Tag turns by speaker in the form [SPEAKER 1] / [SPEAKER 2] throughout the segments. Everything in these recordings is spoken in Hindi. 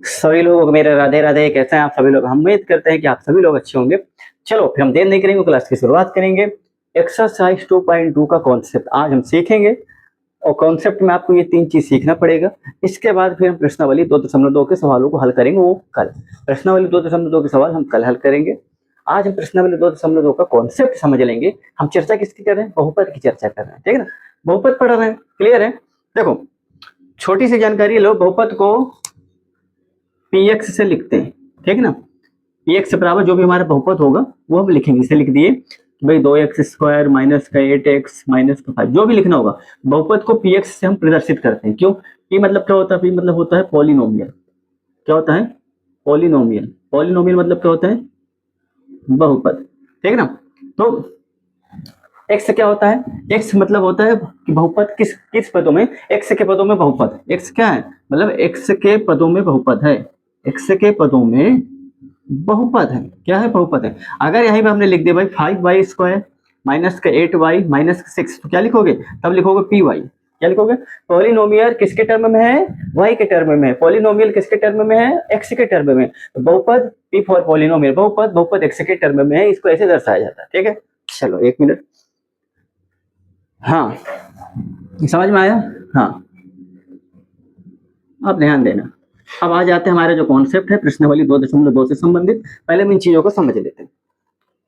[SPEAKER 1] सभी लोग मेरे राधे राधे, कैसे हैं आप सभी लोग? हम उम्मीद करते हैं कि आप सभी लोग अच्छे होंगे। चलो फिर हम देर नहीं करेंगे, क्लास की शुरुआत करेंगे। एक्सरसाइज 2.2 का कॉन्सेप्ट आज हम सीखेंगे और कॉन्सेप्ट में आपको ये 3 चीज सीखना पड़ेगा। इसके बाद फिर हम प्रश्नावली 2.2 के सवालों को हल करेंगे, वो कल। प्रश्नावली 2.2 के सवाल हम कल हल करेंगे। आज हम प्रश्नावली 2.2 का कॉन्सेप्ट समझ लेंगे। हम चर्चा किसकी कर रहे हैं? बहुपद की चर्चा कर रहे हैं, ठीक है ना? बहुपद पढ़ रहे हैं, क्लियर है? देखो, छोटी सी जानकारी लो, बहुपद को px से लिखते हैं, ठीक है ना? px से बराबर जो भी हमारा बहुपद होगा वो हम लिखेंगे। इसे लिख दिए भाई 2x² माइनस का 8x माइनस का 5, जो भी लिखना होगा। बहुपद को px से हम प्रदर्शित करते हैं। क्यों? p मतलब क्या होता है? p मतलब होता है पॉलिनोमियल। क्या होता है? पॉलिनोमियल। पॉलिनोमियल मतलब क्या होता है? बहुपद, ठीक है ना? तो x क्या होता है? x मतलब होता है कि बहुपद किस किस पदों में? x के पदों में बहुपद। x क्या है? मतलब x के पदों में बहुपद है। x के पदों में बहुपद है। क्या है? बहुपद है। अगर यहीं पे हमने लिख दिया भाई 5y² माइनस का 8y माइनस का 6, तो क्या लिखोगे? तब लिखोगे py। क्या लिखोगे? पॉलिनोमियल किसके टर्म में है? y के टर्म में है। पॉलिनोमियल किसके टर्म में है? x के टर्म में है। तो बहुपद p फॉर पॉलिनोमियल, बहुपद बहुपद x के टर्म में है। इसको ऐसे दर्शाया जाता है, ठीक है? चलो एक मिनट। हाँ, समझ में आया? हाँ, अब ध्यान देना। अब आ जाते हैं हमारे जो कॉन्सेप्ट है प्रश्नावली 2.2 से संबंधित। पहले हम इन चीजों को समझ लेते हैं।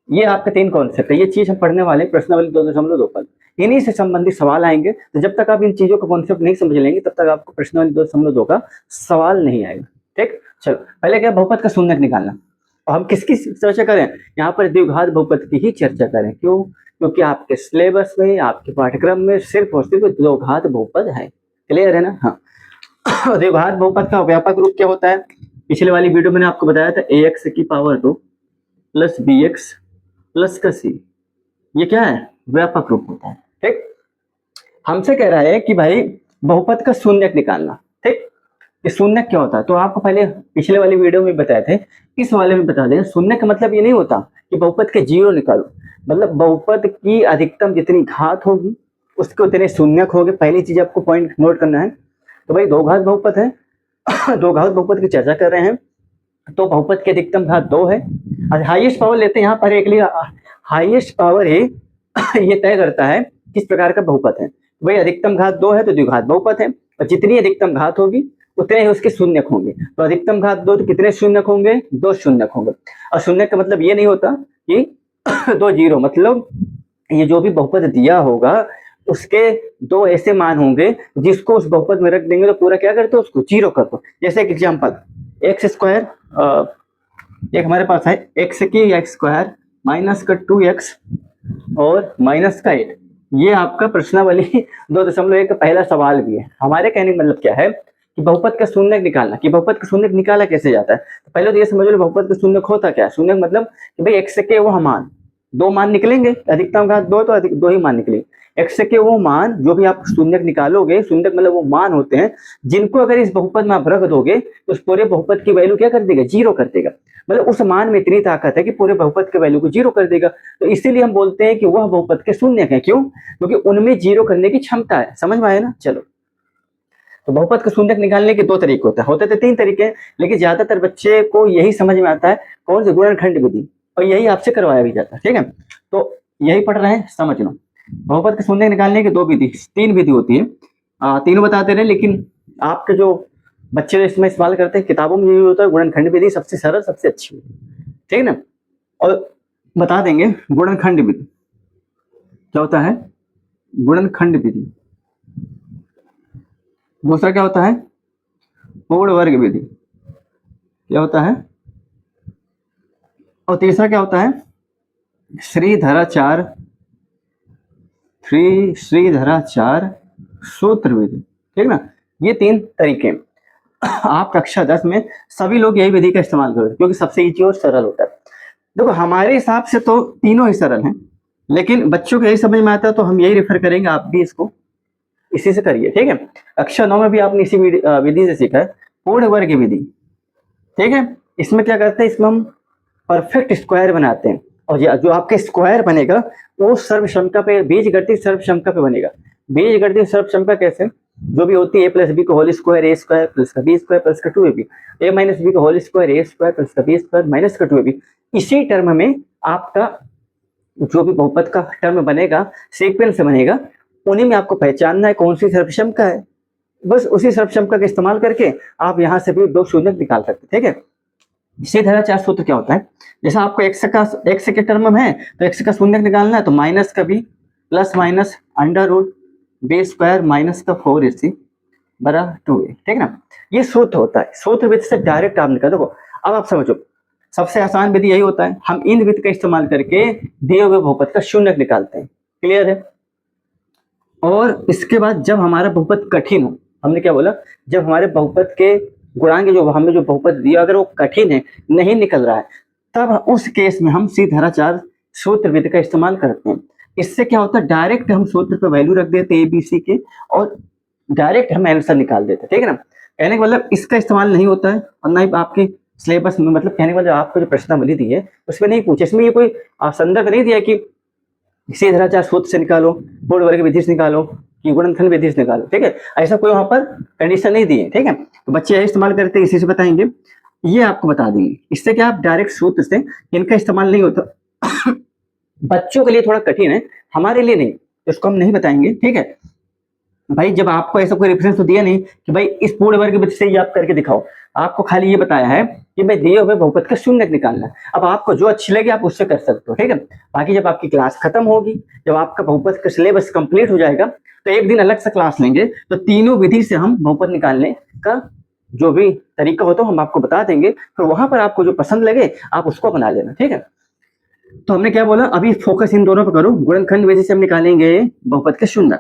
[SPEAKER 1] ये आपके 3 कॉन्सेप्ट है, ये चीज हम पढ़ने वाले हैं प्रश्नावली 2.2 पर। इन्हीं से संबंधित सवाल आएंगे। तो जब तक आप इन चीजों का कॉन्सेप्ट नहीं समझ लेंगे तब तक आपको प्रश्नावली 2.2 का सवाल नहीं आएगा, ठीक? चलो पहले क्या, बहुपद का शून्यक निकालना। और हम किसकी चर्चा करें? यहाँ पर द्विघात बहुपद की ही चर्चा करें। क्यों? क्योंकि आपके सिलेबस में, आपके पाठ्यक्रम में सिर्फ और सिर्फ द्विघात बहुपद है। क्लियर है ना? हाँ। द्विघात बहुपद का व्यापक रूप क्या होता है? पिछले वाली वीडियो में आपको बताया था ax की पावर 2 प्लस bx प्लस का c। ये क्या है? व्यापक रूप होता है, ठीक? हमसे कह रहा है कि भाई बहुपद का शून्यक निकालना, ठीक? ये शून्यक क्या होता है? तो आपको पहले पिछले वाली वीडियो में बताए थे, इस वाले में बता दें। शून्यक का मतलब ये नहीं होता कि बहुपद के जीरो निकालो। मतलब बहुपद की अधिकतम जितनी घात होगी उसके उतने शून्यक होंगे। पहली चीज आपको पॉइंट नोट करना है। तो भाई दो घात बहुपद है, दो घात बहुपद की चर्चा कर रहे हैं। तो बहुपद की अधिकतम घात 2 है। हाईएस्ट पावर लेते हैं यहाँ पर एक लिए। हाईएस्ट पावर ही ये तय करता है किस प्रकार का बहुपद है। भाई अधिकतम घात 2 है तो द्विघात बहुपद है, और जितनी अधिकतम घात होगी उतने ही उसके शून्यक होंगे। तो अधिकतम घात 2 तो कितने शून्यक होंगे? 2 शून्यक होंगे। और शून्यक का मतलब ये नहीं होता कि 2 जीरो। मतलब ये जो भी बहुपद दिया होगा उसके 2 ऐसे मान होंगे जिसको उस बहुपद में रख देंगे तो पूरा क्या करते हो? उसको जीरो कर दो। जैसे एक एग्जाम्पल, x², एक हमारे पास है x² माइनस का 2x और माइनस का 8। ये आपका प्रश्नावली 2.1 का पहला सवाल भी है। हमारे कहने का मतलब क्या है कि बहुपद का शून्यक निकालना। कि बहुपद का शून्यक निकाला कैसे जाता है? तो पहले तो ये समझ लो बहुपद का शून्यक होता क्या है। शून्यक मतलब कि भाई x के वो मान, 2 मान निकलेंगे। अधिकतम घात 2 तो 2 ही मान निकलेंगे। x के वो मान जो भी आप शून्यक निकालोगे, शून्यक मतलब वो मान होते हैं जिनको अगर इस बहुपद में आप रख दोगे तो उस पूरे बहुपद की वैल्यू क्या कर देगा? जीरो कर देगा। मतलब उस मान में इतनी ताकत है कि पूरे बहुपद के वैल्यू को जीरो कर देगा। तो इसीलिए हम बोलते हैं कि वह बहुपद के शून्यक है। क्यों? क्योंकि उनमें जीरो करने की क्षमता है। समझ में आया ना? चलो, तो बहुपद का शून्यक निकालने के 2 तरीके होते थे 3 तरीके, लेकिन ज्यादातर बच्चे को यही समझ में आता है, कौन सी? गुणनखंड विधि। और यही आपसे करवाया भी जाता है, ठीक है? तो यही पढ़ रहे हैं, समझ लो। बहुपद के शून्यक निकालने की 2 विधि, 3 विधि होती है। तीनों बताते रहे, लेकिन आपके जो बच्चे इसमें सवाल करते हैं किताबों में यही होता है। गुणनखंड विधि सबसे सरल, सबसे अच्छी होती है, ठीक है ना? और बता देंगे गुणनखंड विधि क्या होता है। गुणनखंड विधि। दूसरा क्या होता है? पूर्ण वर्ग विधि। क्या होता है? और तीसरा क्या होता है? श्रीधराचार्य सूत्र विधि, ठीक ना? ये 3 तरीके आप कक्षा 10 में सभी लोग यही विधि का इस्तेमाल करोगे क्योंकि सबसे ईजी और सरल होता है। देखो हमारे हिसाब से तो तीनों ही सरल हैं, लेकिन बच्चों को यही समझ में आता है तो हम यही रेफर करेंगे। आप भी इसको इसी से करिए, ठीक है? कक्षा 9 में भी आपने इसी विधि से सीखा है, पूर्ण वर्ग विधि, ठीक है? इसमें क्या करते हैं? इसमें हम परफेक्ट स्क्वायर बनाते हैं, और जो आपके स्क्वायर बनेगा वो सर्वसंख्या पे, बीजगणित सर्वसंख्या पे बनेगा। बीजगणित सर्वसंख्या कैसे? जो भी होती है ए प्लस बी का होल स्क्वायर ए स्क्वायर प्लस का बी स्क्वायर प्लस का 2ab, ए माइनस बी का होल स्क्वायर ए स्क्वायर प्लस का बी स्क्वायर माइनस का 2ab। इसी टर्म में आपका जो भी बहुपद का टर्म बनेगा सीक्वेंस से बनेगा, उन्हीं में आपको पहचानना है कौन सी सर्वसम्का है। बस उसी सर्वसम्का का इस्तेमाल करके आप यहाँ से भी दो शून्य निकाल सकते, ठीक है। इसी तरह चार सूत्र क्या होता है, जैसा आपको एक्स के टर्म में है तो एक्स का शून्य निकालना है, तो माइनस का B plus minus under root B square minus का 4ac बराबर 2a, ठीक है ना। ये सूत्र होता है, सूत्र विधि से डायरेक्ट आप निकाल। देखो अब आप समझो, सबसे आसान विधि यही होता है, हम इन विधि का इस्तेमाल करके दिए हुए बहुपद का शून्य निकालते हैं, क्लियर है। और इसके बाद जब हमारा बहुपद कठिन हो, हमने क्या बोला, जब हमारे बहुपद के गुणांक जो हमें जो बहुपद दिया अगर वो कठिन है, नहीं निकल रहा है, तब उस केस में हम सीधाचार सूत्र विधि का इस्तेमाल करते हैं। इससे क्या होता है, डायरेक्ट हम सूत्र पे वैल्यू रख देते हैं ABC के और डायरेक्ट हम आंसर निकाल देते हैं, ठीक है ना। कहने का मतलब इसका इस्तेमाल नहीं होता है और ना ही आपके सिलेबस में, मतलब कहने का मतलब आपको जो प्रश्नावली दी है उसमें नहीं पूछे, इसमें ये कोई संदर्भ नहीं दिया कि सीधाचार सूत्र से निकालो, पूर्ण वर्ग विधि से निकालो कि गुणनखंड विधि से निकालो, ठीक है। ऐसा कोई वहां पर कंडीशन नहीं दी है, ठीक है। तो बच्चे यही इस्तेमाल करते हैं, इसी से बताएंगे, ये आपको बता देंगे। इससे क्या आप डायरेक्ट सूत्र से इनका इस्तेमाल नहीं होता बच्चों के लिए थोड़ा कठिन है, हमारे लिए नहीं, तो इसको हम नहीं बताएंगे, ठीक है भाई। जब आपको ऐसा कोई रेफरेंस तो दिया नहीं कि भाई इस पूर्ण वर्ग विधि से ही आप करके दिखाओ, आपको खाली ये बताया है कि भाई दिए हुए बहुपद का शून्य निकालना है। अब आपको जो अच्छी लगे आप उससे कर सकते हो, ठीक है। बाकी जब आपकी क्लास खत्म होगी, जब आपका बहुपद का सिलेबस कंप्लीट हो जाएगा, तो एक दिन अलग से क्लास लेंगे, तो तीनों विधि से हम बहुपद निकालने का जो भी तरीका होता है हम आपको बता देंगे, फिर वहां पर आपको जो पसंद लगे आप उसको बना लेना, ठीक है। तो हमने क्या बोला, अभी फोकस इन दोनों पर करो। गुणनखंड विधि से हम निकालेंगे बहुपद के शून्य।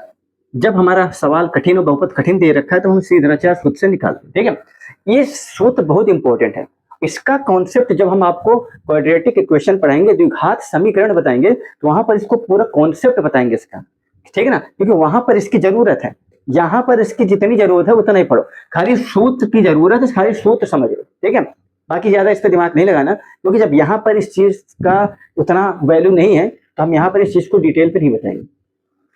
[SPEAKER 1] जब हमारा सवाल कठिन और बहुपद कठिन दे रखा है तो हम सीधाचार सूत्र से निकालते हैं, ठीक है। ये सूत्र बहुत इंपॉर्टेंट है, इसका कॉन्सेप्ट जब हम आपको क्वाड्रेटिक इक्वेशन पढ़ाएंगे, द्विघात समीकरण बताएंगे, तो वहां पर इसको पूरा कॉन्सेप्ट बताएंगे इसका, ठीक है ना, क्योंकि वहां पर इसकी जरूरत है। यहाँ पर इसकी जितनी जरूरत है उतना ही पढ़ो, खाली सूत्र की जरूरत है, खाली सूत्र समझ लो, ठीक है। बाकी ज्यादा इस पर दिमाग नहीं लगाना, क्योंकि जब यहाँ पर इस चीज का उतना वैल्यू नहीं है तो हम यहाँ पर इस चीज को डिटेल पे नहीं बताएंगे।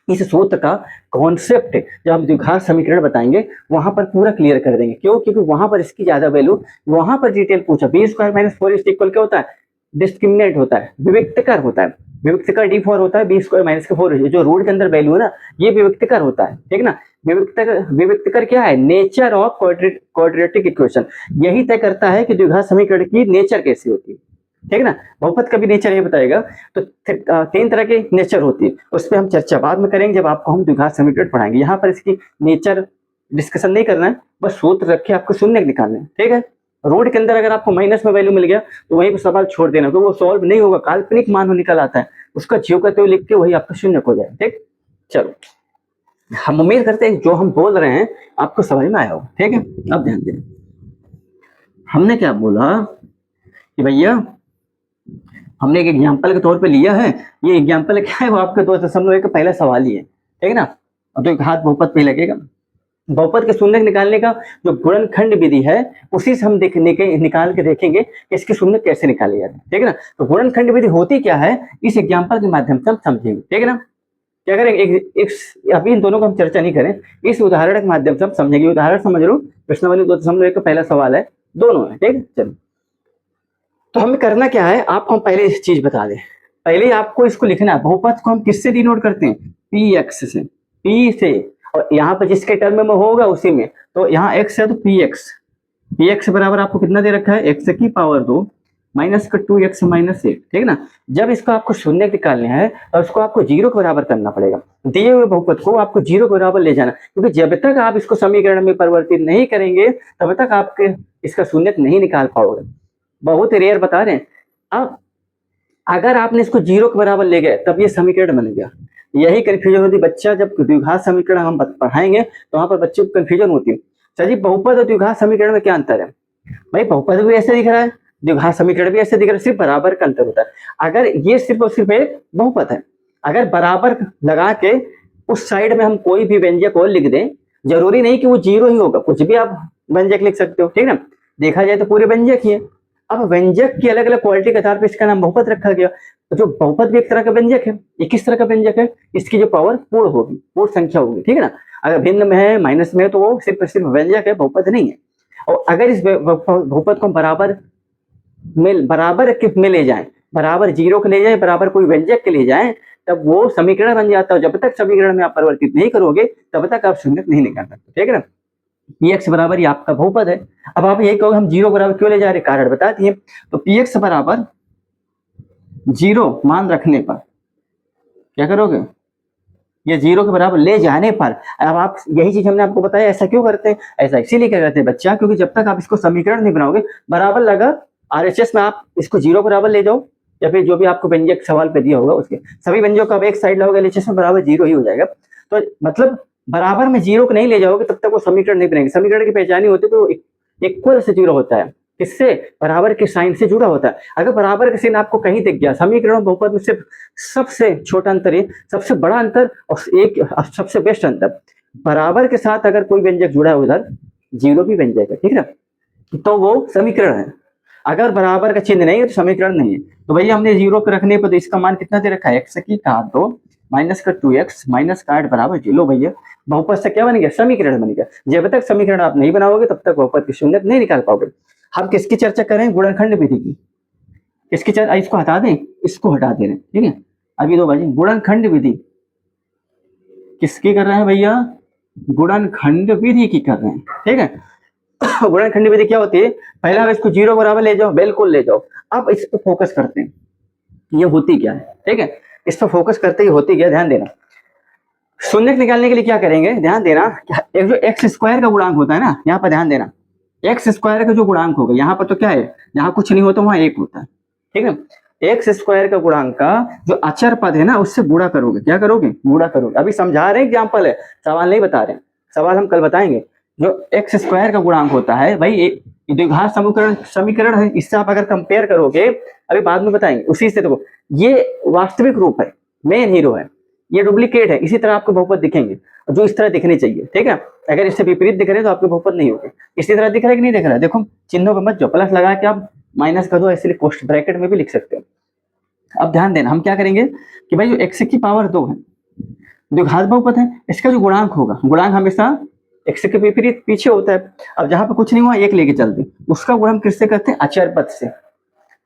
[SPEAKER 1] इस सूत्र का कॉन्सेप्ट जब हम द्विघात समीकरण बताएंगे वहां पर पूरा क्लियर कर देंगे। क्यों? क्योंकि वहां पर इसकी ज्यादा वैल्यू, वहां पर डिटेल पूछा। बी स्क्वायर माइनस 4 इक्वल क्या होता है, डिस्क्रिमिनेट होता है, विविक्तकर होता है। विविक्तकर D4 होता है, बी स्क्वायर माइनस का 4 जो रूट के अंदर वैल्यू है ना, ये विविक्तकर होता है, ठीक ना। विविक्तकर क्या है, नेचर ऑफ क्वाड्रेटिक इक्वेशन, यही तय करता है कि द्विघात समीकरण की नेचर कैसी होती है, ठीक है ना। बहुपद का भी नेचर ये बताएगा। तो 3 तरह के नेचर होती है, उस पर हम चर्चा बाद में करेंगे जब आपको हम द्विघात समीकरण पढ़ाएंगे। यहाँ पर इसकी नेचर डिस्कशन नहीं करना है, बस सूत्र रखे आपको शून्य निकालना है, ठीक है। रूट के अंदर अगर आपको माइनस में वैल्यू मिल गया तो वहीं पर सवाल छोड़ देना, क्योंकि वो सॉल्व नहीं होगा, काल्पनिक मान हो निकल आता है, उसका जीव करते हुए लिख के वही आपका शून्य हो जाए, ठीक। चलो, हम उम्मीद करते हैं जो हम बोल रहे हैं आपको समझ में आया हो, ठीक है। अब ध्यान दें, हमने क्या बोला कि भैया हमने एक एग्जाम्पल के तौर पे लिया है। ये एग्जाम्पल क्या है, वो आपके 2.1 का पहला सवाल ही है, ठीक है ना। तो एक हाथ बहुपद पे लगेगा। बहुपद के शून्य निकालने का जो गुणनखंड विधि है उसी से हम निकाल के देखेंगे कि इसके शून्य कैसे निकाले जाते हैं, ठीक है ना। तो गुणनखंड विधि होती क्या है, इस एग्जाम्पल के माध्यम से हम समझेंगे, ठीक है ना। क्या करें, अभी इन दोनों को हम चर्चा नहीं करें, इस उदाहरण के माध्यम से हम समझेंगे। उदाहरण समझ लो, प्रश्नावली 2.1 का पहला सवाल है, दोनों है, ठीक है। चलो, तो हमें करना क्या है, आपको हम पहले इस चीज बता दें। पहले आपको इसको लिखना है, बहुपद को हम किससे डिनोट करते हैं, px से, p से, और यहाँ पर जिसके टर्म में होगा उसी में, तो यहाँ x है तो px बराबर आपको कितना दे रखा है, x की पावर 2 माइनस का 2x माइनस 1, ठीक है ना। जब इसको आपको शून्य निकालने है तो उसको आपको 0 के बराबर करना पड़ेगा। दिए हुए बहुपद को आपको 0 के बराबर ले जाना, क्योंकि जब तक आप इसको समीकरण में परिवर्तित नहीं करेंगे तब तक आपके इसका शून्य नहीं निकाल पाओगे। बहुत रेयर बता रहे हैं। अब अगर आपने इसको 0 के बराबर ले गए तब ये समीकरण बन गया। यही कंफ्यूजन होती है, बच्चा जब द्विघात समीकरण हम पढ़ाएंगे तो वहां पर बच्चे को कंफ्यूजन होती है, सर जी बहुपद और द्विघात समीकरण में क्या अंतर है। भाई बहुपद भी ऐसे दिख रहा है, द्विघात समीकरण भी ऐसे दिख रहा है, सिर्फ बराबर का अंतर होता है। अगर ये सिर्फ और सिर्फ एक बहुपद है, अगर बराबर लगा के उस साइड में हम कोई भी व्यंजक और लिख दें, जरूरी नहीं कि वो 0 ही होगा, कुछ भी आप व्यंजक लिख सकते हो, ठीक है ना। देखा जाए तो पूरे व्यंजक ही है। अब व्यंजक की अलग अलग क्वालिटी के आधार पर इसका नाम बहुपद रखा गया। तो जो बहुपद भी एक तरह का व्यंजक है, ये किस तरह का व्यंजक है, इसकी जो पावर पूर्ण होगी, पूर्ण संख्या होगी, ठीक है ना। अगर भिन्न में है, माइनस में है, तो वो सिर्फ सिर्फ व्यंजक है, बहुपद नहीं है। और अगर इस बहुपद को बराबर में ले जाए, बराबर जीरो के ले जाए, बराबर कोई व्यंजक के ले जाए, तब वो समीकरण बन जाता है। जब तक समीकरण में आप परिवर्तित नहीं करोगे तब तक आप शून्य नहीं निकाल सकते, ठीक है ना। px बराबर ये आपका बहुपद है। अब आप यही कहोगे हम जीरो बराबर क्यों ले जा रहे, कारण बता दिए। तो px बराबर जीरो मान रखने पर क्या करोगे, ये जीरो के बराबर ले जाने पर, अब आप यही चीज हमने आपको बताया, ऐसा क्यों करते हैं, ऐसा इसीलिए करते हैं बच्चा, क्योंकि जब तक आप इसको समीकरण नहीं बनाओगे, बराबर लगा आरएचएस में आप इसको जीरो बराबर ले जाओ, या फिर जो भी आपको व्यंजक सवाल पे दिया होगा उसके सभी व्यंजकों को आप एक साइड लाओगे, एलएचएस में बराबर जीरो ही हो जाएगा। तो मतलब बराबर में जीरो को नहीं ले जाओगे तब तक वो समीकरण नहीं बनेंगे। समीकरण की पहचान ही होती है तो इक्वल से जीरो होता है, किससे, बराबर के साइन से जुड़ा होता है। अगर बराबर का साइन आपको कहीं दिख गया, समीकरण बहुपद में सिर्फ सबसे छोटा अंतर है, सबसे बड़ा अंतर और एक सबसे बेस्ट अंतर, बराबर के साथ अगर कोई व्यंजक जुड़ा है उधर जीरो भी व्यंजक है, ठीक है, तो वो समीकरण है। अगर बराबर का चिन्ह नहीं है तो समीकरण नहीं है। तो भैया हमने जीरो पे रखने पर तो इसका मान कितना दे रखा है, एक्स की घात 2 माइनस का 2x माइनस का 8 बराबर 0। भैया बहुपद से क्या बन गया, समीकरण बन गया। जब तक समीकरण आप नहीं बनाओगे तब तक बहुपद की शून्यता नहीं निकाल पाओगे। हम किसकी चर्चा करें, गुणनखंड विधि की। इसकी चर्चा, इसको हटा दें, इसको हटा दे रहे हैं, ठीक है। अभी दो बाजी गुणनखंड विधि किसकी कर रहे हैं भैया, गुणनखंड विधि की कर रहे हैं, ठीक है। गुणनखंड विधि क्या होती है, पहले आप इसको जीरो बराबर ले जाओ, बिल्कुल ले जाओ। अब इस पर फोकस करते हैं, ये होती क्या है, ठीक है, इस पर फोकस करते ही होती क्या, ध्यान देना। शून्य निकालने के लिए क्या करेंगे, ध्यान देना, एक जो एक्स स्क्वायर का गुणांक होता है ना, यहाँ पर ध्यान देना, एक्स स्क्वायर का जो गुणांक होगा, यहाँ पर तो क्या है, जहाँ कुछ नहीं होता वहां एक होता है, ठीक है। एक्स स्क्वायर का गुणांक का जो अचर पद है ना, उससे गुणा करोगे, क्या करोगे, गुणा करोगे। अभी समझा रहे हैं, एग्जाम्पल है, सवाल नहीं बता रहे हैं, सवाल हम कल बताएंगे। जो एक्स स्क्वायर का गुणांक होता है भाई, द्विघात समीकरण है, इससे आप अगर कंपेयर करोगे, अभी बाद में बताएंगे, उसी से देखो, ये वास्तविक रूप है, मेन हीरो है, ये डुप्लीकेट है। इसी तरह आपको बहुपद दिखेंगे जो इस तरह दिखनी चाहिए, ठीक है। अगर इससे विपरीत दिख रहे हैं तो आपके बहुपद नहीं होंगे। इसी तरह दिख रहा है कि नहीं दिख रहा है, देखो चिन्हों पे मत जाओ, प्लस लगा के आप माइनस कर दो, इसलिए पोस्ट ब्रैकेट में भी लिख सकते हो। अब ध्यान देना, हम क्या करेंगे कि भाई जो एक्स की पावर 2 है, द्विघात बहुपद है, इसका जो गुणांक होगा, गुणांक हमेशा एक्स के विपरीत पीछे होता है। अब जहां पे कुछ नहीं हुआ एक लेके चलते, उसका गुणा हम किससे करते हैं, अचर पद से।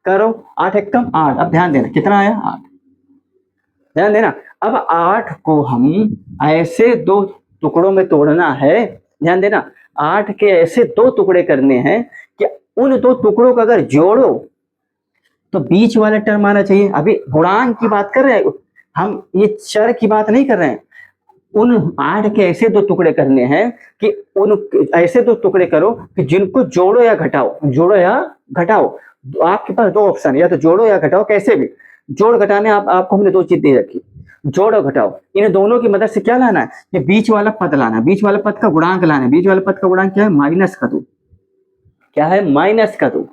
[SPEAKER 1] करो 8 एकम 8। अब ध्यान देना कितना आया, 8, ध्यान देना। अब 8 को हम ऐसे दो टुकड़ों में तोड़ना है, ध्यान देना, 8 के ऐसे दो टुकड़े करने हैं कि उन दो टुकड़ों को अगर जोड़ो तो बीच वाला टर्म आना चाहिए। अभी गुणांक की बात कर रहे हैं हम, ये चर की बात नहीं कर रहे हैं। उन 8 के ऐसे दो टुकड़े करने हैं कि उन ऐसे दो टुकड़े करो कि जिनको जोड़ो या घटाओ, जोड़ो या घटाओ। आपके पास दो ऑप्शन, या तो जोड़ो या घटाओ, कैसे भी जोड़ घटाने आपको हमने दो चीज दे रखी, जोड़ और घटाओ। इन दोनों की मदद से क्या लाना है, ये बीच वाला पद लाना है, बीच वाला पद का गुणांक लाना है। बीच वाले पद का गुणांक क्या है, माइनस का 2, क्या है, माइनस का 2।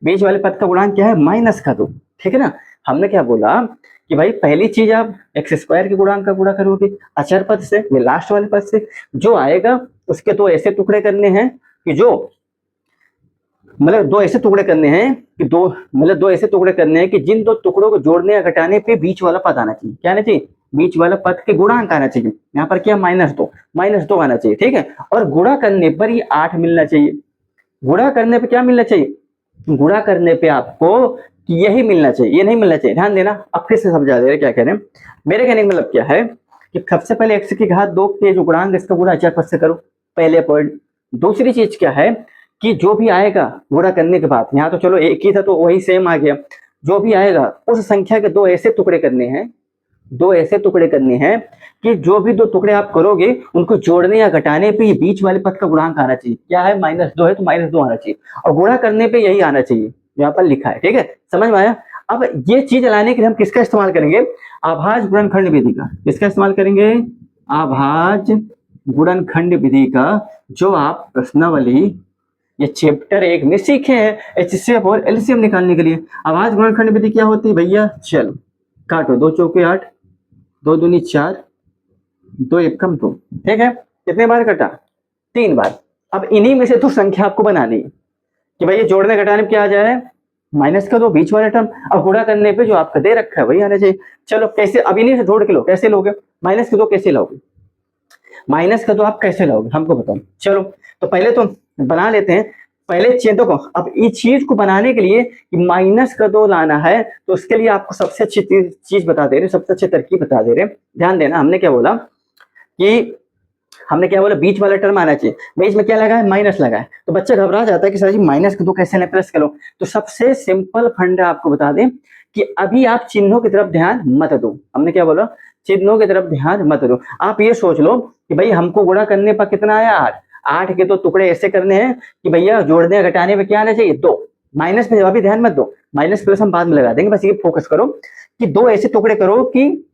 [SPEAKER 1] बीच वाले पद का गुणांक क्या है, माइनस का 2, ठीक है ना। हमने क्या बोला कि भाई पहली चीज आप एक्स स्क्वायर के गुणांक का गुणा करोगे अचर पद से, ये लास्ट वाले पद से, जो आएगा उसके दो ऐसे टुकड़े करने हैं कि जो मतलब दो ऐसे टुकड़े करने हैं कि दो ऐसे टुकड़े करने हैं कि जिन दो टुकड़ों को जोड़ने या घटाने पे बीच वाला पद आना चाहिए। क्या आना चाहिए, बीच वाला पद के गुणांक आना चाहिए। यहाँ पर क्या, -2 आना चाहिए, ठीक है। और गुणा करने पर ये 8 मिलना चाहिए। गुणा करने पे क्या मिलना चाहिए, गुणा करने पे आपको यही मिलना चाहिए, ये नहीं मिलना चाहिए। ध्यान देना, अब फिर से समझा दे रहे क्या कह रहे हैं। मेरे कहने का मतलब क्या है कि सबसे पहले एक्स की घात 2 के जो गुणांक इसका गुणा अचर पद से करो, पहले पॉइंट। दूसरी चीज क्या है कि जो भी आएगा गुणा करने के बाद, यहाँ तो चलो एक ही था तो वही सेम आ गया, जो भी आएगा उस संख्या के दो ऐसे टुकड़े करने हैं, दो ऐसे टुकड़े करने हैं कि जो भी दो टुकड़े आप करोगे उनको जोड़ने या घटाने पे ये बीच वाले पद का गुणांक आना चाहिए। क्या है, -2 है तो -2 आना चाहिए, और गुणा करने पे यही आना चाहिए, यहाँ पर लिखा है, ठीक है, समझ में आया। अब ये चीज लाने के लिए हम किसका इस्तेमाल करेंगे, आभाज्य गुणनखंड विधि का। किसका इस्तेमाल करेंगे, आभाज्य गुणनखंड विधि का, जो आप प्रश्नावली ये चैप्टर 1 में सीखे हैं, एचसीएफ और एलसीएम निकालने के लिए। आभाज्य गुणनखंड विधि क्या होती है भैया, चलो काटो, 2 चौके 8, 2 दूनी 4, 2 एकम 2, ठीक है। कितने बार कटा, 3 बार। अब इन्हीं में से तो संख्या आपको बनानी है कि भाई ये जोड़ने घटाने पे क्या आ जाए, माइनस का 2 बीच वाला टर्म, और गुणा करने पे जो आपका दे रखा है वही आना चाहिए। चलो कैसे, अब इन्हीं से जोड़ के लो, कैसे लोगे, -2 कैसे लोगे, माइनस का दो आप कैसे लाओगे हमको बताओ। चलो तो पहले तो बना लेते हैं। पहले चीजों को, अब इस चीज को बनाने के लिए माइनस का दो लाना है तो उसके लिए आपको सबसे अच्छी चीज बता दे रहे, सबसे अच्छी तरकीब बता दे रहे। ध्यान देना, हमने क्या बोला कि हमने क्या बोला बीच वाला टर्म आना चाहिए, बीच में क्या लगा है माइनस लगा है, तो बच्चा घबरा जाता है कि सर जी माइनस का दो कैसे लें प्लस करो। तो सबसे सिंपल फंड आपको बता दें कि अभी आप चिन्हों की तरफ ध्यान मत दो। हमने क्या बोला, चिन्हों की तरफ ध्यान मत दो। आप ये सोच लो कि भाई हमको गुणा करने पर कितना आया 8, 8 के तो टुकड़े ऐसे करने हैं कि भैया जोड़ने घटाने में क्या आना चाहिए 2। माइनस में अभी ध्यान मत दो, माइनस प्लस हम बाद में लगा देंगे, बस ये फोकस करो कि 2 ऐसे टुकड़े करो कि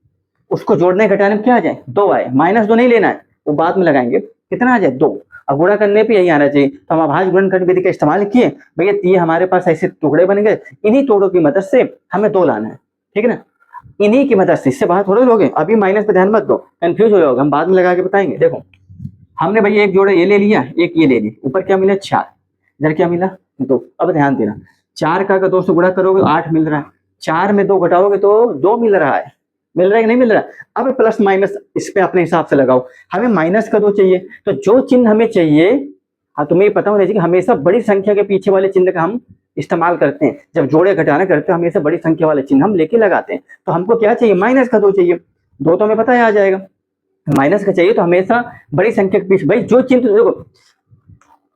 [SPEAKER 1] उसको जोड़ने घटाने में क्या आ जाए 2 आए। माइनस 2 नहीं लेना है, वो बाद में लगाएंगे, कितना आ जाए 2। अब गुणा करने पे यही आना चाहिए, तो हम अभाज्य गुणनखंड विधि का इस्तेमाल किए भैया, ये हमारे पास ऐसे टुकड़े बन गए, इन्हीं टुकड़ों की मदद से हमें 2 लाना है, ठीक है ना, इन्हीं की मदद से, इससे बाहर थोड़े लोगे। अभी माइनस पे ध्यान मत दो, कंफ्यूज हो जाओगे, हम बाद में लगा के बताएंगे। देखो हमने भैया एक जोड़ा ये ले लिया, एक ये ले लिया, ऊपर क्या मिला 4, इधर क्या मिला 2। अब ध्यान देना 4 का 2 से गुणा करोगे 8 मिल रहा है, 4 में 2 घटाओगे तो 2 मिल रहा है, मिल रहा है कि नहीं मिल रहा है। अब प्लस माइनस इस पे अपने हिसाब से लगाओ, हमें माइनस का 2 चाहिए, तो जो चिन्ह हमें चाहिए, हाँ तुम्हें पता होना चाहिए कि हमेशा बड़ी संख्या के पीछे वाले चिन्ह का हम इस्तेमाल करते हैं। जब जोड़े घटाना करते हैं हमेशा बड़ी संख्या वाले चिन्ह हम लेके लगाते हैं। तो हमको क्या चाहिए माइनस का 2 चाहिए, 2 तो हमें पता है आ जाएगा, माइनस का चाहिए तो हमेशा बड़ी संख्या के पीछे, भाई जो चिन्ह देखो,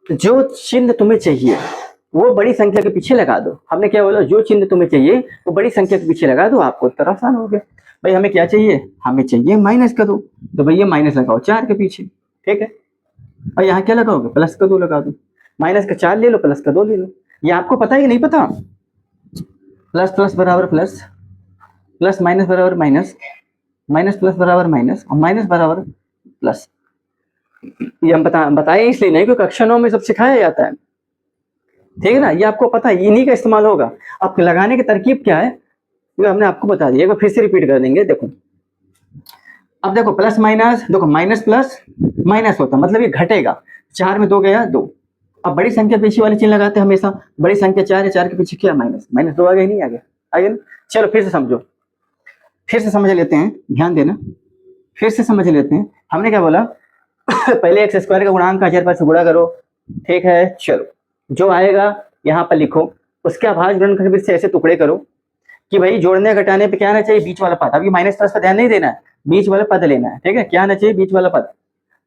[SPEAKER 1] जो चिन्ह तुम्हें चाहिए वो बड़ी संख्या के पीछे लगा दो। हमने क्या बोला, जो चिन्ह तुम्हें चाहिए वो बड़ी संख्या के पीछे लगा दो, आपको उत्तर आसान हो गया। भाई हमें क्या चाहिए, हमें चाहिए माइनस का 2, तो भैया माइनस लगाओ 4 के पीछे, ठीक है। और यहाँ क्या लगाओगे प्लस का 2 लगा दो, माइनस का 4 ले लो प्लस का 2 ले लो। ये आपको पता है कि नहीं पता, प्लस प्लस बराबर प्लस, प्लस माइनस बराबर माइनस, माइनस प्लस बराबर माइनस, और माइनस बराबर प्लस। ये हम बताए इसलिए नहीं क्योंकि कक्षा 9 में सब सिखाया जाता है, ठीक है ना, ये आपको पता है, इन्हीं का इस्तेमाल होगा। अब लगाने की तरकीब क्या है ये हमने आपको बता दिया, एक बार फिर से रिपीट कर देंगे। देखो अब देखो प्लस माइनस, देखो माइनस प्लस माइनस होता मतलब ये घटेगा, 4 में 2 गया 2। अब बड़ी संख्या पीछे वाले चिन्ह लगाते हैं हमेशा, बड़ी संख्या 4 है, 4 के पीछे क्या माइनस, माइनस 2 आ गया नहीं आ गया, आ गया ना। चलो फिर से समझो, फिर से समझ लेते हैं, ध्यान देना, फिर से समझ लेते हैं। हमने क्या बोला पहले एक्स स्क्वायर का गुणांक 1000 से गुणा करो, ठीक है। चलो जो आएगा यहाँ पर लिखो, उसके अभाज्य गुणनखंड विधि से ऐसे टुकड़े करो कि भाई जोड़ने घटाने पे क्या आना चाहिए बीच वाला पद। अभी माइनस प्लस पर ध्यान नहीं देना है, बीच वाला पद लेना है, ठीक है। क्या आना चाहिए बीच वाला पद,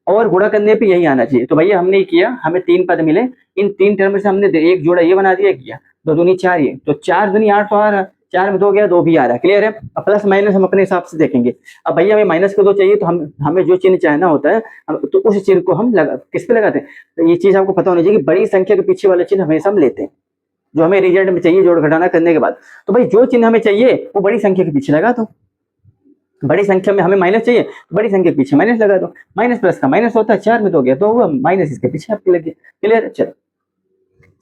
[SPEAKER 1] और गुणा करने पे यही आना चाहिए। तो भैया हमने किया, हमें 3 पद मिले, इन 3 टर्म से हमने एक जोड़ा ये बना दिया, किया 2 दूनी 4, ये तो 4 दूनी 8 तो आ रहा है, 4 में 2 गया 2 भी आ रहा है, क्लियर है। अब प्लस माइनस हम अपने हिसाब से देखेंगे। अब भैया हमें माइनस का 2 चाहिए तो हमें जो चिन्ह चाहना होता है तो उस चिन्ह को हम किस पे लगाते हैं। तो ये चीज आपको पता होनी चाहिए कि बड़ी संख्या के पीछे वाला चिन्ह हमेशा हम लेते हैं, जो हमें रिजल्ट में चाहिए जोड़ घटाना करने के बाद। तो भाई जो चिन्ह हमें चाहिए वो बड़ी संख्या के पीछे लगा दो, बड़ी संख्या में हमें माइनस चाहिए तो बड़ी संख्या के पीछे माइनस लगा दो। माइनस प्लस का माइनस होता है, 4 में 2 गया तो हुआ माइनस, इसके पीछे आपके लगे, क्लियर। चलो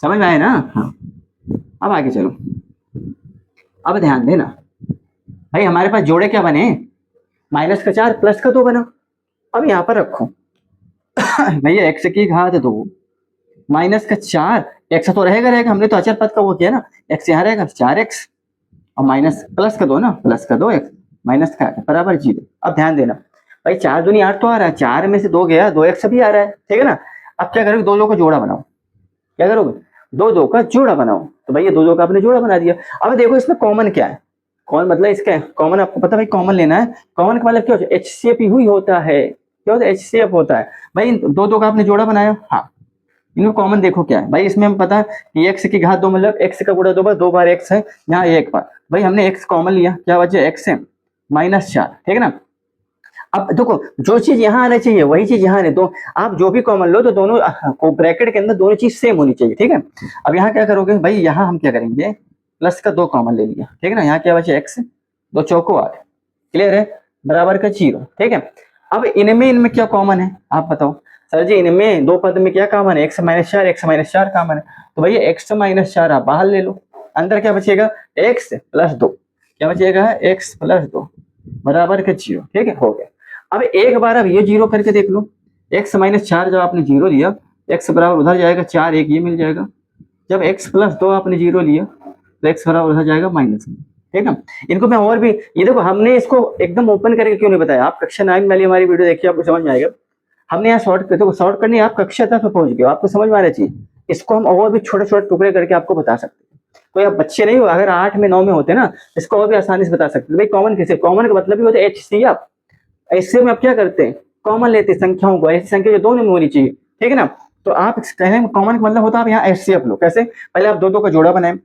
[SPEAKER 1] समझ में आया ना, हाँ। अब आगे चलो, अब ध्यान देना भाई हमारे पास जोड़े क्या बने, माइनस का 4 प्लस का 2 बना। अब यहाँ पर रखो भैया एक्स की घात 2 माइनस का 4, एक्स तो रहेगा, हमने तो अचर पद का वो किया ना, एक्स यहाँ रहेगा 4x और माइनस प्लस का 2 ना, प्लस का 2x माइनस का बराबर 0। अब ध्यान देना भाई 4 दूनी 8 तो आ रहा है, 4 में से 2 गया 2x भी आ रहा है, ठीक है ना। अब क्या करोगे, 2 का जोड़ा बनाओ, क्या करोगे 2 का जोड़ा बनाओ। तो भैया 2 का आपने जोड़ा बना दिया। अब देखो इसमें कॉमन क्या है, कॉमन मतलब इसका कॉमन आपको पता भाई कॉमन लेना है। कॉमन का मतलब क्या होता है, HCF हुई होता है, क्या होता है HCF होता है। भाई 2 का आपने जोड़ा बनाया, हाँ इनको कॉमन देखो क्या है भाई, इसमें हम पता है कि एक्स की घात 2 मतलब एक्स का गुणा 2 बार एक्स है, यहाँ एक बार भाई हमने एक्स कॉमन लिया, क्या बचा एक्स है माइनस 4, ठीक है ना। अब देखो जो चीज यहाँ आना चाहिए वही चीज यहाँ आने दो, आप जो भी कॉमन लो तो दोनों को ब्रैकेट के अंदर दोनों चीज सेम होनी चाहिए, ठीक है। अब यहाँ क्या करोगे भाई, यहाँ हम क्या करेंगे प्लस का 2 कॉमन ले लिया, ठीक है ना। यहाँ क्या बचा एक्स 2 चौको 8, क्लियर है, बराबर का 0, ठीक है। अब इनमें क्या कॉमन है आप बताओ सर जी, इनमें 2 पद में क्या कॉमन है, x माइनस 4 कॉमन है। तो भैया x माइनस 4 आप बाहर ले लो, अंदर क्या बचेगा x प्लस 2, क्या बचेगा x प्लस 2 बराबर का 0, ठीक है, हो गया। अब एक बार अब ये 0 करके देख लो, x माइनस 4 जब आपने 0 लिया x बराबर उधर जाएगा 4 1 ये मिल जाएगा, जब x प्लस 2 आपने 0 लिया तो x बराबर उधर जाएगा माइनस में, ठीक है। इनको मैं और भी, ये देखो हमने इसको एकदम ओपन करके क्यों नहीं बताया, आप कक्षा 9 वाली हमारी वीडियो देखिए आपको समझ में आएगा। हमने यहाँ शॉर्ट तो शॉर्ट करनी है, आप कक्षा तक पहुंच गए, आपको समझ में आ रही चीज। इसको हम और भी छोटे छोटे टुकड़े करके आपको बता सकते हैं। कोई आप बच्चे नहीं हो, अगर 8 में 9 में होते ना, इसको और भी आसानी से बता सकते हैं। भाई कॉमन किसे, कॉमन का मतलब ही होता है HCF। ऐसे में आप क्या करते हैं, कॉमन लेते हैं संख्याओं को, ऐसी संख्या जो 2 में होनी चाहिए, ठीक है ना। तो आप कहने में कॉमन का मतलब होता है आप यहाँ HCF लो। कैसे, पहले आप दो दो का जोड़ा बनाए,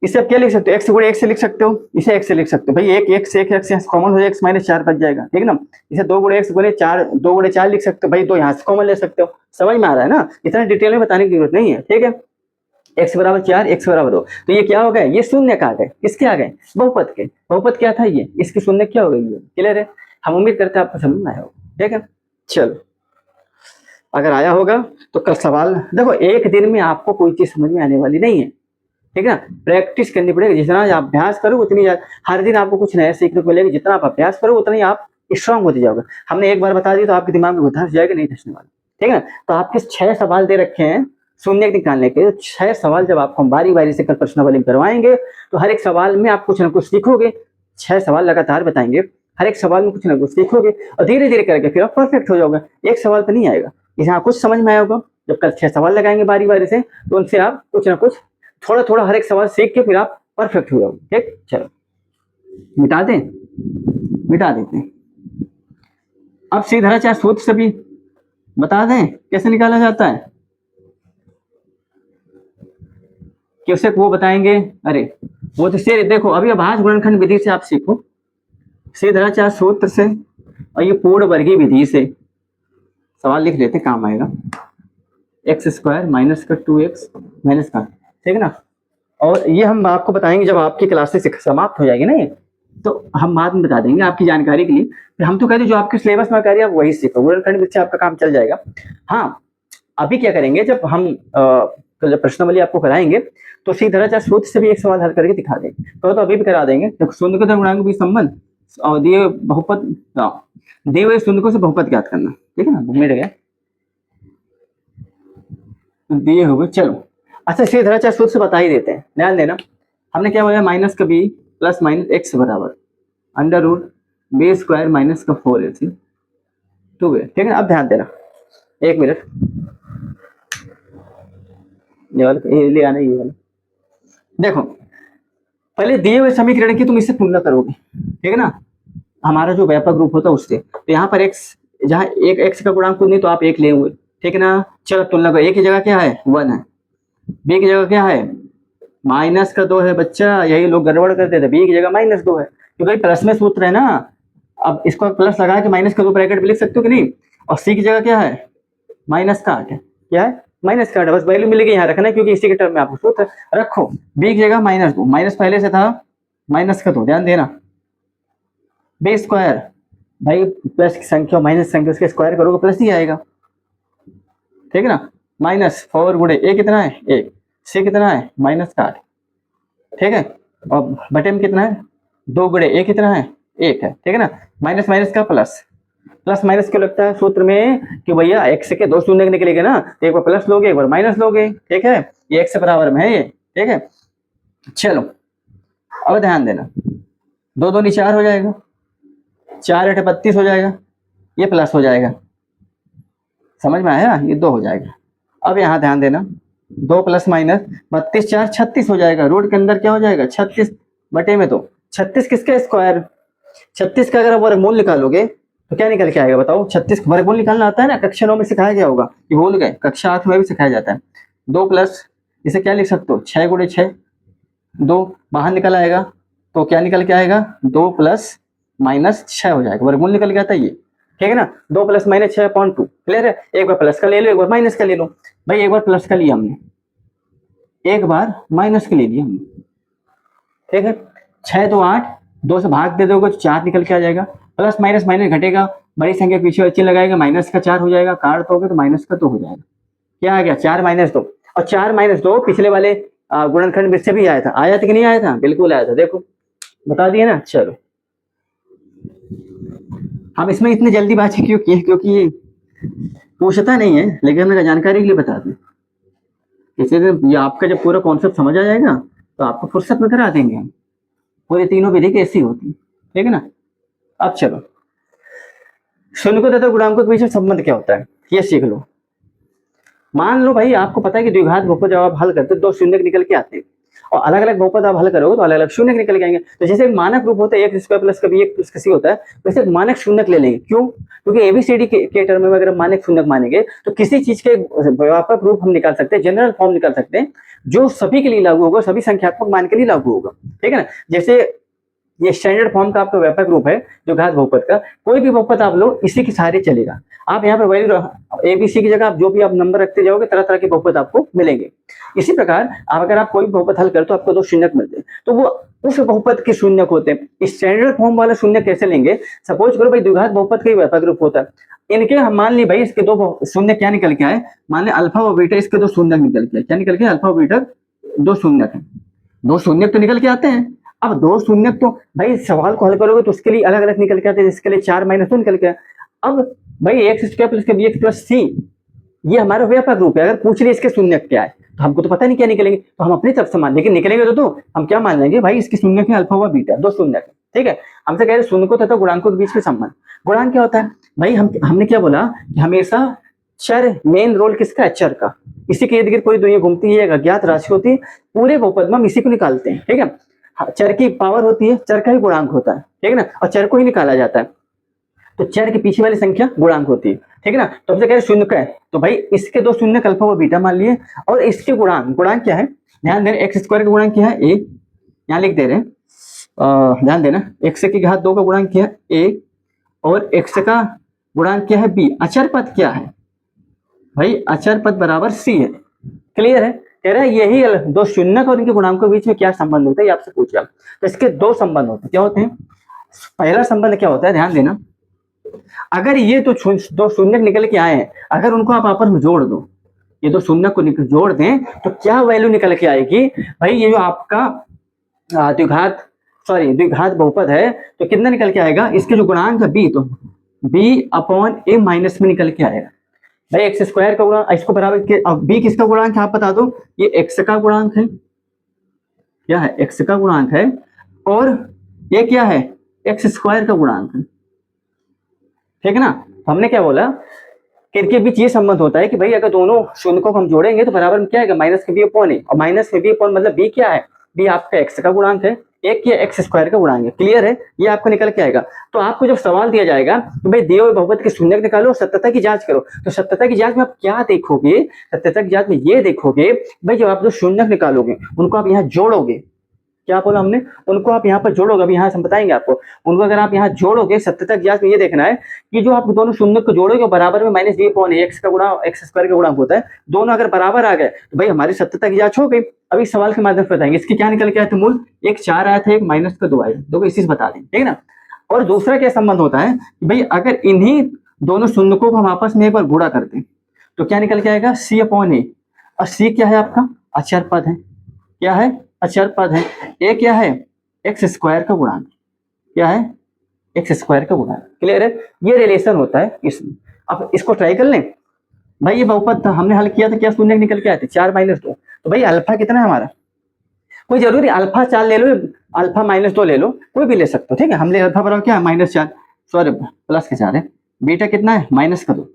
[SPEAKER 1] इसे आप क्या लिख सकते हो, x गुणे 1 से लिख सकते हो, इसे x से लिख सकते हो। भाई एक से एक x कॉमन हो जाए, x माइनस 4 बच जाएगा, ठीक है ना। इसे 2 गुणे x गुणे 4, 2 गुणे 4 लिख सकते हो, भाई 2 यहाँ से कॉमन ले सकते हो। समझ में आ रहा है ना, इतना डिटेल में बताने की जरूरत नहीं है, ठीक है। x बराबर 4, x बराबर 2, तो ये क्या हो गए, ये शून्य का आ गए, किसके आ गए, बहुपद के। बहुपद क्या था ये, इसकी शून्य क्या हो गई, ये क्लियर है। हम उम्मीद करते हैं आपको समझ में आया होगा, ठीक है। चलो, अगर आया होगा तो कल सवाल देखो, एक दिन में आपको कोई चीज समझ में आने वाली नहीं है, ठीक है ना। प्रैक्टिस करनी पड़ेगी, जितना आप अभ्यास करो उतनी हर दिन आपको कुछ नया सीखने को मिलेगा। जितना आप अभ्यास करो उतना ही आप स्ट्रांग होते जाओगे। हमने एक बार बता दी तो आपके दिमाग में धंस जाएगा, नहीं धंसने वाला, ठीक है ना। तो आपके 6 सवाल दे रखे हैं शून्य निकालने के, 6 सवाल जब आपको हम बारी बारी से कल प्रश्नावली करवाएंगे तो हर एक सवाल में आप कुछ ना कुछ सीखोगे। 6 सवाल लगातार बताएंगे, हर एक सवाल में कुछ ना कुछ सीखोगे और धीरे धीरे करके फिर आप परफेक्ट हो जाओगे। एक सवाल तो नहीं आएगा, यहाँ कुछ समझ में आया होगा। जब कल 6 सवाल लगाएंगे बारी बारी से तो उनसे आप कुछ ना कुछ थोड़ा थोड़ा हर एक सवाल सीख के फिर आप परफेक्ट हो जाओगे, ठीक। चलो मिटा दें, मिटा देते हैं। अब सीधा सूत्र से भी बता दें कैसे निकाला जाता है, कैसे वो बताएंगे। अरे वो तो से देखो, अभी अभाज्य गुणनखंड विधि से आप सीखो, सीधा सूत्र से और ये पूर्ण वर्गीय विधि से सवाल लिख लेते, काम आएगा। x² माइनस का 2x माइनस का, ठीक है ना। और ये हम आपको बताएंगे जब आपकी क्लासेस समाप्त हो जाएगी ना, ये तो हम बाद में बता देंगे आपकी जानकारी के लिए। फिर हम तो कहते हैं जो आपके सिलेबस में कार्य आप वही सीखो, गुणनखंड विधि से आपका काम चल जाएगा। हाँ, अभी क्या करेंगे, जब हम तो जब प्रश्नावली आपको कराएंगे तो सीधा सूत्र से भी एक सवाल हल करके दिखा देंगे, तो अभी भी करा देंगे। तो शून्य के गुणांक भी संबंध और दिए बहुपद, दिए हुए शून्य से बहुपद ज्ञात करना, ठीक है ना। मिट गया, दिए हुए, चलो अच्छा सीधा सूत्र से बता ही देते हैं, ध्यान देना। हमने क्या बोला, माइनस का b प्लस माइनस x बराबर अंडर रूट b² माइनस का 4ac 2a, ठीक है ना। अब ध्यान देना, एक मिनट, ये वाला ले आना, ये वाला देखो। पहले दिए हुए समीकरण की तुम इससे तुलना करोगे, ठीक है ना। हमारा जो व्यापक रूप होता है उससे, तो यहाँ पर x, जहाँ एक x का गुणांक नहीं तो आप 1 ले हुए, ठीक है ना। चलो तुलना करो, a की जगह क्या है 1 है, b की जगह क्या है माइनस का 2 है। बच्चा यही लोग गड़बड़ करते थे, b की जगह -2 है, क्योंकि प्लस में सूत्र है ना। अब इसको प्लस लगा के माइनस का 2 ब्रैकेट में लिख सकते हो कि नहीं। और c की जगह क्या है -8 है, क्या है -8, बस वैल्यू मिलेगी यहाँ रखना है, क्योंकि इसी के टर्म में आपको सूत्र रखो। b की जगह -2, माइनस पहले से था माइनस का 2, ध्यान देना। b², भाई प्लस की संख्या माइनस संख्या उसके स्क्वायर करोगे प्लस ही आएगा, ठीक है ना। -4 गुणे a कितना है 1, c कितना है -8, ठीक है। और बटे में कितना है 2 गुणे a कितना है 1 है, ठीक है ना। माइनस माइनस का प्लस, प्लस माइनस क्यों लगता है सूत्र में कि भैया x के 2 शून्य निकलेगा ना, एक बार प्लस लोगे एक बार माइनस लोगे, ठीक है। ये x बराबर में है ये, ठीक है। चलो अब ध्यान देना, 2 2 4 हो जाएगा, 4 8 32 हो जाएगा, ये प्लस हो जाएगा, समझ में आया, ये 2 हो जाएगा। अब यहाँ ध्यान देना, 2 प्लस माइनस 32 4 36 हो जाएगा, रूट के अंदर क्या हो जाएगा 36 बटे में 2, 36 किसका स्क्वायर, 36 का अगर आप वर्गमूल निकालोगे तो क्या निकल के आएगा बताओ। 36 वर्गमूल निकालना आता है ना, कक्षा 9 में सिखाया गया होगा, ये भूल गए, कक्षा 8 में भी सिखाया जाता है। 2 प्लस इसे क्या लिख सकते हो 6 गुणे 6, 2 बाहर निकल आएगा तो क्या निकल के आएगा 2 प्लस माइनस 6 हो जाएगा, वर्गमूल निकल के आता है ये, ठीक है ना। 2 प्लस माइनस 6/2, क्लियर है। एक बार प्लस का ले लो एक बार माइनस का ले लो, भाई एक बार प्लस का लिया हमने, एक बार माइनस का ले लिया हमने, ठीक है। 6 तो 8, 2 से भाग दे दोगे तो 4 निकल के आ जाएगा, प्लस माइनस माइनस घटेगा, बड़ी संख्या पीछे चिन्ह लगाएगा, माइनस का 4 हो जाएगा, काट दोगे तो माइनस का 2 हो जाएगा, क्या आ गया 4 - 2। और 4 - 2 पिछले वाले गुणनखंड में से भी आया था कि नहीं आया था, बिल्कुल आया था, देखो बता दिए ना। चलो हम इसमें इतनी जल्दीबाजी क्यों की, क्योंकि ये पूछता नहीं है, लेकिन मेरा जानकारी के लिए बता दें। किसी दिन ये आपका जब पूरा कॉन्सेप्ट समझ आ जाएगा तो आपको फुर्सत में करा देंगे हम, पूरी तीनों विधि कैसी होती, ठीक है ना। अब चलो शून्य तथा गुणांकों के बीच में संबंध क्या होता है ये सीख लो। मान लो भाई आपको पता है कि द्विघात बहुपद जब आप हल करते हो दो शून्य निकल के आते हैं, और अलग अलग बहुपद आप हल करोगे तो अलग अलग शून्य निकल के आएंगे। तो जैसे एक मानक रूप होता है एक्स स्क्वायर प्लस कभी एक प्लस किसी होता है, वैसे एक मानक शून्यक ले लेंगे। क्यों? क्योंकि एबीसीडी के टर्म में अगर हम मानक शून्यक मानेंगे तो किसी चीज के व्यापक रूप हम निकाल सकते हैं, जनरल फॉर्म निकाल सकते हैं जो सभी के लिए लागू होगा, सभी संख्यात्मक मान के लिए लागू होगा। ठीक है ना? जैसे ये स्टैंडर्ड फॉर्म का आपका व्यापक रूप है जो घात बहुपद का, कोई भी बहुपद आप लो इसी के सहारे चलेगा। आप यहाँ पे वैल्यू एबीसी की जगह आप जो भी आप नंबर रखते जाओगे तरह तरह के बहुपद आपको मिलेंगे। इसी प्रकार अगर आप कोई बहुपद हल करते हो आपको दो शून्यक मिलते हैं, तो वो उस बहुपद के शून्यक होते हैं। स्टैंडर्ड फॉर्म वाला शून्य कैसे लेंगे? सपोज करो भाई द्विघात बहुपद का ही व्यापक रूप होता है, इनके हम मान ली भाई इसके दो शून्य क्या निकल के आए, मान ली अल्फा और बीटा, इसके दो शून्यक निकल के आए। क्या निकल के? अल्फा और बीटा दो शून्यक है, दो शून्यक तो निकल के आते हैं। अब दो शून्य तो भाई सवाल को हल करोगे तो उसके लिए अलग अलग निकल के आते हैं, इसके लिए 4 - 2 निकल के। अब भाई x square plus b x plus c ये हमारा व्यापक रूप है। अगर पूछ लिए इसके शून्य क्या है तो हमको तो पता नहीं क्या निकलेंगे, तो हम अपनी तरफ से मान, लेकिन निकलेंगे तो हम क्या मान लेंगे भाई इसके शून्य है अल्फा व बीटा, दो शून्य है। ठीक है? हमसे कह रहे शून्य को तथा गुणांकों के बीच में संबंध। गुणांक क्या होता है भाई? हमने क्या बोला कि हमेशा चर, मेन रोल किसका है? चर का। इसी के इर्द गिर्द पूरी दुनिया घूमती है, अज्ञात राशि होती है, पूरे बहुपद में हम इसी को निकालते हैं। ठीक है? चर की पावर होती है, चर का ही गुणांक होता है। ठीक है ना? और चर को ही निकाला जाता है, तो चर के पीछे वाली संख्या गुणांक होती है। ठीक है ना? तो हमसे कह रहे शून्य का है, तो भाई इसके दो शून्य अल्फा व बीटा मान लिए, और इसके गुणांक क्या है? ध्यान देना, एक्स स्क्वायर का गुणांक क्या है? ए, यहाँ लिख दे रहे हैं, ध्यान देना, एक्स की घात 2 का गुणांक क्या है? ए, और एक्स का गुणांक क्या है? बी। अचर पद क्या है भाई? अचर पद बराबर सी है। क्लियर है? कह रहा है यही दो शून्यक और इनके गुणांकों के बीच में क्या संबंध होता है ये आपसे पूछ रहा। तो इसके दो संबंध होते हैं। क्या होते हैं? पहला संबंध क्या होता है? ध्यान देना, अगर ये तो दो शून्यक निकल के आए हैं, अगर उनको आप आपस में जोड़ दो, ये दो शून्यक को जोड़ दें तो क्या वैल्यू निकल के आएगी भाई? ये जो आपका द्विघात बहुपद है तो कितना निकल के आएगा? इसके जो गुणांक है बी, तो बी अपॉन ए माइनस में निकल के आएगा भाई। एक्स स्क्वायर का गुणांक इसको बराबर, अब बी किसका गुणांक है आप बता दो? ये एक्स का गुणांक है। क्या है? एक्स का गुणांक है, और ये क्या है? एक्स स्क्वायर का गुणांक है। ठीक है ना? हमने क्या बोला कि इनके बीच ये संबंध होता है कि भाई अगर दोनों शून्य को हम जोड़ेंगे तो बराबर में क्या आएगा? माइनस के बी अपॉन ए, और माइनस के बी अपॉन मतलब बी क्या है? बी आपका एक्स का गुणांक है, एक ये एक्स स्क्वायर का गुणांक है। क्लियर है? ये आपको निकल के आएगा। तो आपको जब सवाल दिया जाएगा तो भाई दिए हुए बहुपद के शून्यक निकालो, सत्यता की जांच करो, तो सत्यता की जांच में आप क्या देखोगे? सत्यता की जांच में ये देखोगे भाई जब आप जो शून्यक निकालोगे उनको आप यहाँ जोड़ोगे। क्या बोला हमने? उनको आप यहाँ पर जोड़ोगे, अभी यहाँ से हम बताएंगे आपको। उनको अगर आप यहाँ जोड़ोगे, सत्यता की जांच में ये देखना है कि जो आप दोनों शून्य को जोड़ोगे बराबर में माइनस बी अपॉन एक्स का गुणा एक्स स्क्वायर का गुणांक होता है, दोनों अगर बराबर आ गए तो भाई हमारी सत्यता की जांच हो गई। अभी सवाल के माध्यम से बताएंगे इसके क्या निकल के आए थे मूल, एक 4 आया था, एक माइनस का 2 आया, दो इसी से बता दें। ठीक है ना? और दूसरा क्या संबंध होता है कि भाई अगर इन्हीं दोनों शून्य को हम आपस में एक बार गुणा करते हैं तो क्या निकल के आएगा? सी अपॉन ए। और सी क्या है आपका? अचर पद है। क्या है? अचर पद है। ए क्या है? एक्स स्क्वायर का गुणांक। क्या है? एक्स स्क्वायर का गुणांक। क्लियर है? ये रिलेशन होता है इसमें। अब इसको ट्राई कर लें भाई। ये बहुपद था, हमने हल किया था, क्या शून्य निकल के आए थे? 4 - 2। तो भाई अल्फा कितना है हमारा? कोई जरूरी अल्फा 4 ले लो, अल्फा -2 ले लो, कोई भी ले सकते हो। ठीक है? हमने अल्फा बराबर क्या है? -4, सॉरी प्लस के 4 है। बीटा कितना है? -2।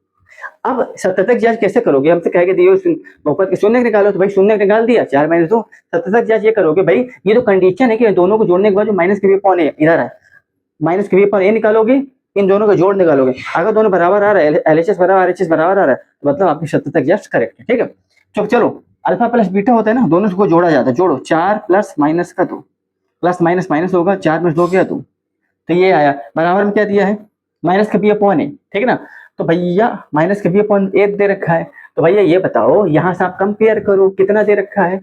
[SPEAKER 1] अब सत्यता की जांच कैसे करोगे? हमसे कहेंगे दिए बहुपद के शून्य निकालो, तो भाई शून्य निकाल दिया, 4 - 2। सत्यता की जांच ये करोगे भाई, ये तो कंडीशन है कि दोनों को जोड़ने के बाद जो माइनस के बी अपॉन ए इधर है, माइनस के बी अपॉन ए निकालोगे, इन दोनों का जोड़ निकालोगे। अगर दोनों बराबर आ रहा है, एलएचएस बराबर आरएचएस बराबर आ रहा है, तो मतलब आपकी सत्यता की जांच करेक्ट है। ठीक है? तो चलो अल्फा प्लस बीटा होता है ना, दोनों को जोड़ा जाता है। जोड़ो, 4 प्लस माइनस का 2, प्लस माइनस माइनस होगा, 4 में 2 क्या 2, तो ये आया बराबर में क्या दिया है? माइनस का बी अपॉन ए। ठीक है ना? तो भैया माइनस के बी अपॉन ए दे रखा है, तो भैया ये बताओ यहाँ से आप कंपेयर करो कितना दे रखा है।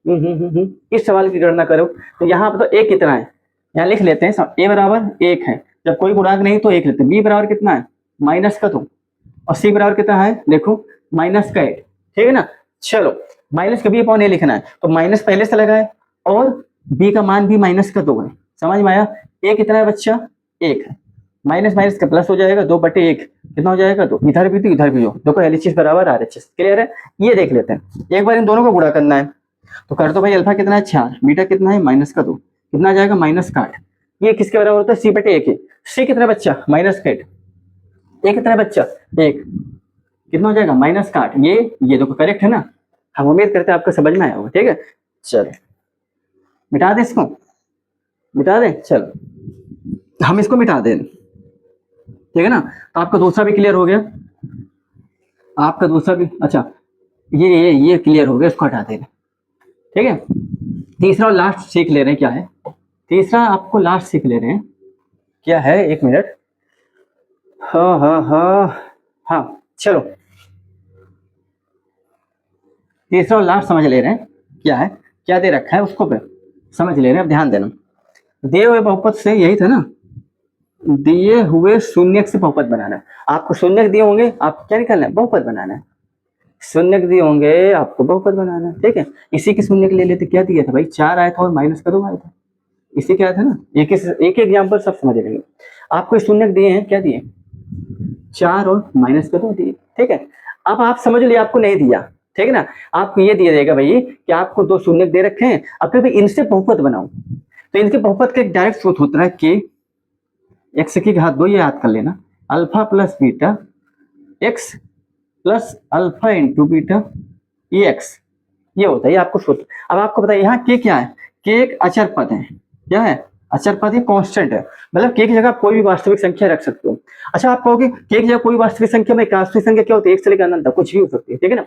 [SPEAKER 1] इस सवाल की गणना करो, तो यहाँ पर तो ए कितना है, यहाँ लिख लेते हैं। ए बराबर 1 है, जब कोई गुणांक नहीं तो 1 लेते हैं। बी बराबर कितना है? माइनस का 2, और सी बराबर कितना है? देखो -8। ठीक है ना? चलो माइनस का बी अपॉन ए लिखना है, तो माइनस पहले से लगाए, और बी का मान भी -2 है। समझ में आया? ए कितना है बच्चा? 1 है। माइनस माइनस का प्लस हो जाएगा, 2/1 कितना हो जाएगा? 2। इधर भी तो इधर भी हो, देखो एलएचएस बराबर आरएचएस। क्लियर है? ये देख लेते हैं, एक बार इन दोनों को गुणा करना है, तो कर दो भाई। अल्फा कितना है? 4, बीटा कितना है? -2, कितना आ जाएगा? -8। ये किसके बराबर होता है? c/1 है। सी कितना बच्चा? -8। ये कितना है बच्चा, 1, कितना हो जाएगा -8, ये देखो करेक्ट है ना। हम उम्मीद करते हैं आपको समझ में आया होगा। ठीक है, चलो मिटा दे इसको, मिटा दे, चलो हम इसको मिटा दें, ठीक है ना। तो आपका दूसरा भी क्लियर हो गया, आपका दूसरा भी, अच्छा ये क्लियर हो गया, इसको हटा देना। ठीक है, तीसरा और लास्ट सीख ले रहे हैं क्या है, तीसरा आपको लास्ट सीख ले रहे हैं क्या है, 1 मिनट, हाँ चलो तीसरा और लास्ट समझ ले रहे हैं क्या है, क्या दे रखा है उसको पे समझ ले रहे हैं। अब ध्यान देना, दिए हुए बहुपद से यही था ना, दिए हुए शून्यक से बहुपद बनाना है। आपको शून्यक दिए होंगे, आप क्या निकालना है, बहुपद बनाना है। शून्यक दिए होंगे, आपको बहुपद बनाना है। ठीक है, इसी के शून्यक ले लेते, क्या दिया था भाई, 4 आया था और -2 आया था, इसी क्या था ना। एक एग्जाम्पल सब समझ लेंगे। आपको शून्यक दिए हैं, क्या दिए, 4 और -2 दिए। ठीक है, अब आप समझ लिया आपको नहीं दिया, ठीक है ना। आपको ये दिया जाएगा भाई कि आपको 2 शून्यक दे रखे हैं, अब फिर इनसे बहुपद बनाओ, तो इनके बहुपद का एक डायरेक्ट सूत्र होता है कि x की घात 2, ये याद कर लेना, alpha plus beta x plus alpha into beta x, ये होता है, ये आपको सूत्र। अब आपको बताइए यहाँ k क्या है, k एक अचर पद है, क्या है, अचर पद है, कांस्टेंट है, मतलब k की जगह आप कोई भी वास्तविक संख्या रख सकते हो। अच्छा आप कहोगे k की जगह कोई वास्तविक संख्या में वास्तविक संख्या क्या होती है, 1 से लेकर अनंत तक कुछ भी हो सकती है, ठीक है ना।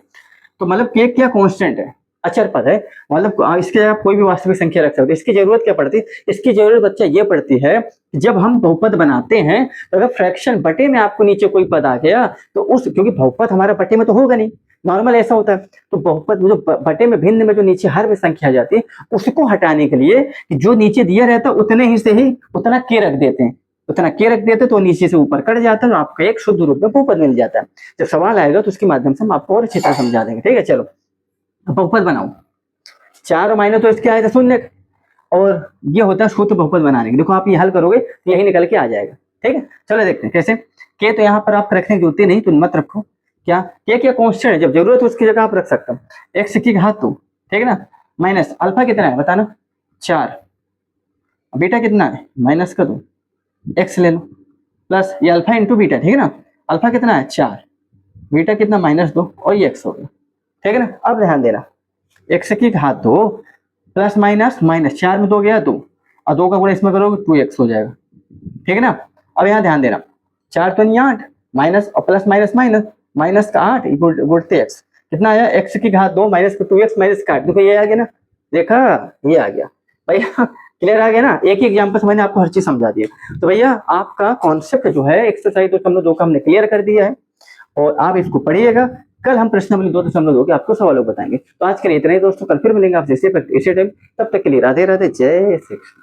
[SPEAKER 1] तो मतलब k क्या कांस्टेंट है, अचर पद है, मतलब इसके जगह कोई भी वास्तविक संख्या रख सकते हो। इसकी जरूरत क्या पड़ती है, इसकी जरूरत बच्चा ये पड़ती है जब हम बहुपद बनाते हैं, तो अगर फ्रैक्शन बटे में आपको नीचे कोई पद आ गया तो उस, क्योंकि बहुपद हमारा बटे में तो होगा नहीं, नॉर्मल ऐसा होता है, तो बहुपद जो बटे में भिन्न में जो नीचे हर में संख्या आ जाती है, उसको हटाने के लिए कि जो नीचे दिया रहता है उतने ही से ही उतना के रख देते हैं, उतना के रख देते तो नीचे से ऊपर कट जाता है, तो आपको एक शुद्ध रूप में बहुपद मिल जाता है। जब सवाल आएगा तो उसके माध्यम से हम आपको और अच्छी तरह समझा देंगे। ठीक है, चलो बहुपद बनाओ, 4 और माइनस तो इसके आया था शून्य, और ये होता है सूत्र बहुपद बनाने के। देखो आप ये हल करोगे तो यही निकल के आ जाएगा। ठीक है, चलो देखते हैं कैसे। के तो यहाँ पर आप रखने की जरूरत नहीं, तो मत रखो, क्या के क्या कांस्टेंट है, जब जरूरत हो उसकी जगह आप रख सकते हो। x की घात 2, ठीक है ना, माइनस अल्फा कितना है बताना, 4, बीटा कितना है -2, x ले लो, प्लस ये अल्फा इंटू बीटा, ठीक है ना, अल्फा कितना है 4, बीटा कितना -2, और ये x हो गया। ठीक है ना, अब ध्यान देना, x की घात 2 प्लस माइनस 4 में 2 गया 2, और 2 का गुणा इसमें करोगे 2x हो जाएगा। ठीक है ना, अब यहाँ ध्यान देना, 4 तो नहीं 8, माइनस और प्लस माइनस माइनस, माइनस का 8 गुणते x, कितना आया, x की घात 2 माइनस का 2x माइनस का 8, देखो ये आ गया ना, देखा ये आ गया भैया, क्लियर आ गया ना। एक ही एग्जाम्पल से मैंने आपको हर चीज समझा दी है। तो भैया आपका कॉन्सेप्ट जो है एक्सरसाइज 2.2 का हमने क्लियर कर दिया है, और आप इसको पढ़िएगा। कल हम प्रश्नावली 2.2 के आपको सवालों बताएंगे। तो आज के लिए इतना ही दोस्तों, कल फिर मिलेंगे आपसे इसी टाइम, तब तक के लिए राधे राधे, जय श्री कृष्ण।